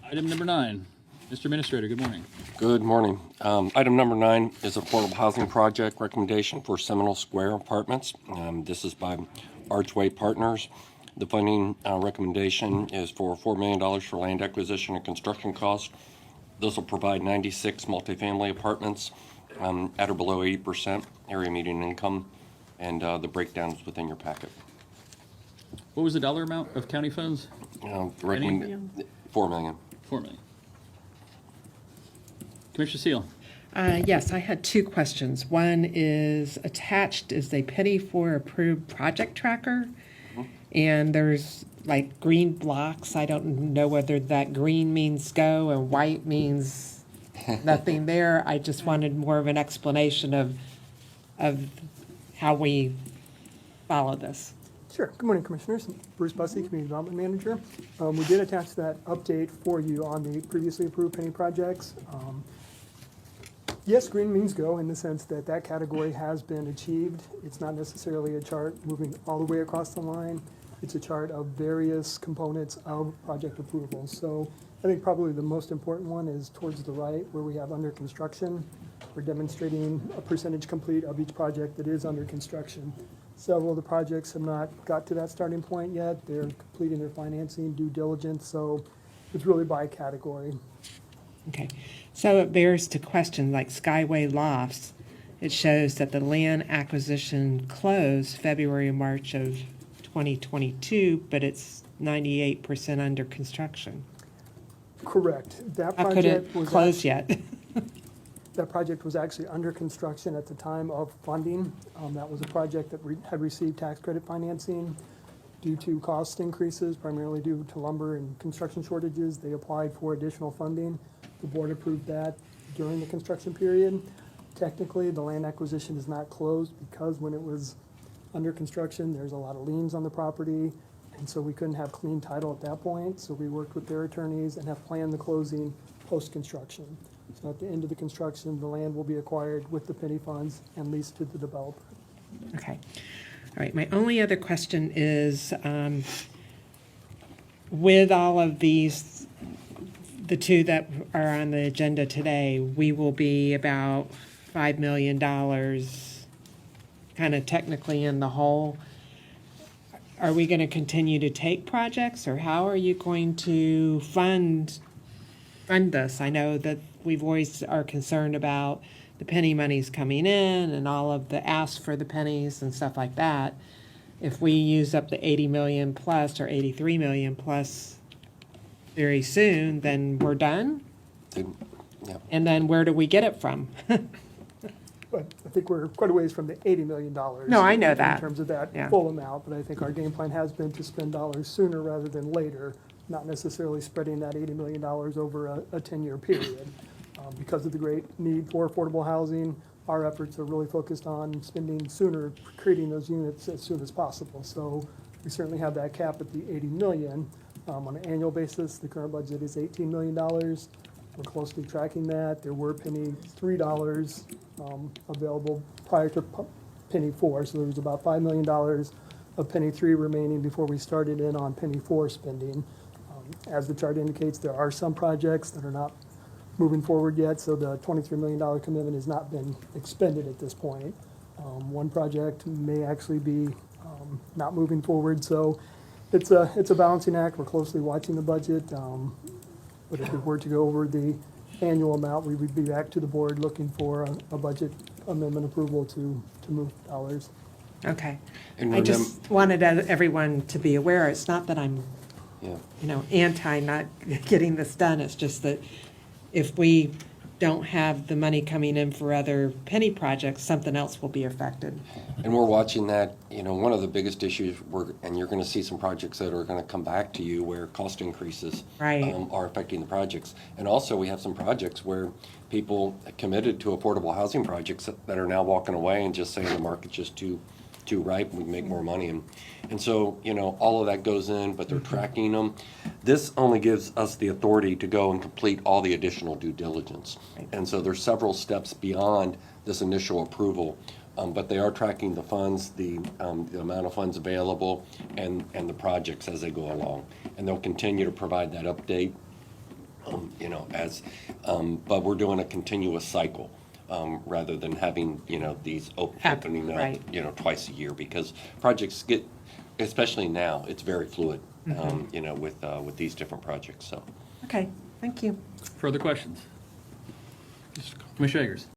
Item number 9. Mr. Administrator, good morning. Good morning. Item number 9 is affordable housing project recommendation for Seminole Square Apartments. This is by Archway Partners. The funding recommendation is for $4 million for land acquisition and construction costs. This will provide 96 multifamily apartments at or below 80% area median income, and the breakdown is within your packet. What was the dollar amount of county funds? $4 million. $4 million. Commissioner Seal. Yes, I had two questions. One is attached is a penny for approved project tracker. And there's like green blocks. I don't know whether that green means go and white means nothing there. I just wanted more of an explanation of how we follow this. Sure. Good morning, Commissioners. Bruce Bussey, Community Development Manager. We did attach that update for you on the previously approved penny projects. Yes, green means go in the sense that that category has been achieved. It's not necessarily a chart moving all the way across the line. It's a chart of various components of project approval. So I think probably the most important one is towards the right where we have under construction. We're demonstrating a percentage complete of each project that is under construction. Several of the projects have not got to that starting point yet. They're completing their financing, due diligence, so it's really by category. Okay, so it bears to question, like Skyway Lofts, it shows that the land acquisition closed February and March of 2022, but it's 98% under construction. Correct. That How could it project was close yet? That project was actually under construction at the time of funding. That was a project that had received tax credit financing due to cost increases, primarily due to lumber and construction shortages. They applied for additional funding. The board approved that during the construction period. Technically, the land acquisition is not closed because when it was under construction, there's a lot of liens on the property, and so we couldn't have clean title at that point. So we worked with their attorneys and have planned the closing post-construction. So at the end of the construction, the land will be acquired with the penny funds and leased to the developer. Okay. All right, my only other question is, with all of these, the two that are on the agenda today, we will be about $5 million kind of technically in the hole. Are we going to continue to take projects, or how are you going to fund this? I know that we've always are concerned about the penny monies coming in and all of the ask for the pennies and stuff like that. If we use up the 80 million plus or 83 million plus very soon, then we're done? Yeah. And then where do we get it from? But I think we're quite a ways from the $80 million. No, I know that. In terms of that Yeah. full amount, but I think our game plan has been to spend dollars sooner rather than later, not necessarily spreading that $80 million over a 10-year period. Because of the great need for affordable housing, our efforts are really focused on spending sooner, creating those units as soon as possible. So we certainly have that cap at the $80 million. On an annual basis, the current budget is $18 million. We're closely tracking that. There were penny $3 available prior to penny 4, so there was about $5 million of penny 3 remaining before we started in on penny 4 spending. As the chart indicates, there are some projects that are not moving forward yet, so the $23 million commitment has not been expended at this point. One project may actually be not moving forward, so it's a balancing act. We're closely watching the budget, but if we were to go over the annual amount, we would be back to the board looking for a budget amendment approval to move dollars. Okay. And I just wanted everyone to be aware, it's not that I'm, anti not getting this done, it's just that if we don't have the money coming in for other penny projects, something else will be affected. And we're watching that. One of the biggest issues, and you're going to see some projects that are going to come back to you where cost increases Right. Are affecting the projects. And also we have some projects where people committed to affordable housing projects that are now walking away and just saying the market's just too ripe, we can make more money. And so, all of that goes in, but they're tracking them. This only gives us the authority to go and complete all the additional due diligence. And so there's several steps beyond this initial approval, but they are tracking the funds, the amount of funds available, and the projects as they go along. And they'll continue to provide that update you know, but we're doing a continuous cycle, rather than having, you know, these opening up, right. you know, twice a year, because projects get, especially now, it's very fluid, you know, with these different projects, so. Okay, thank you. Further questions? Commissioner Akers?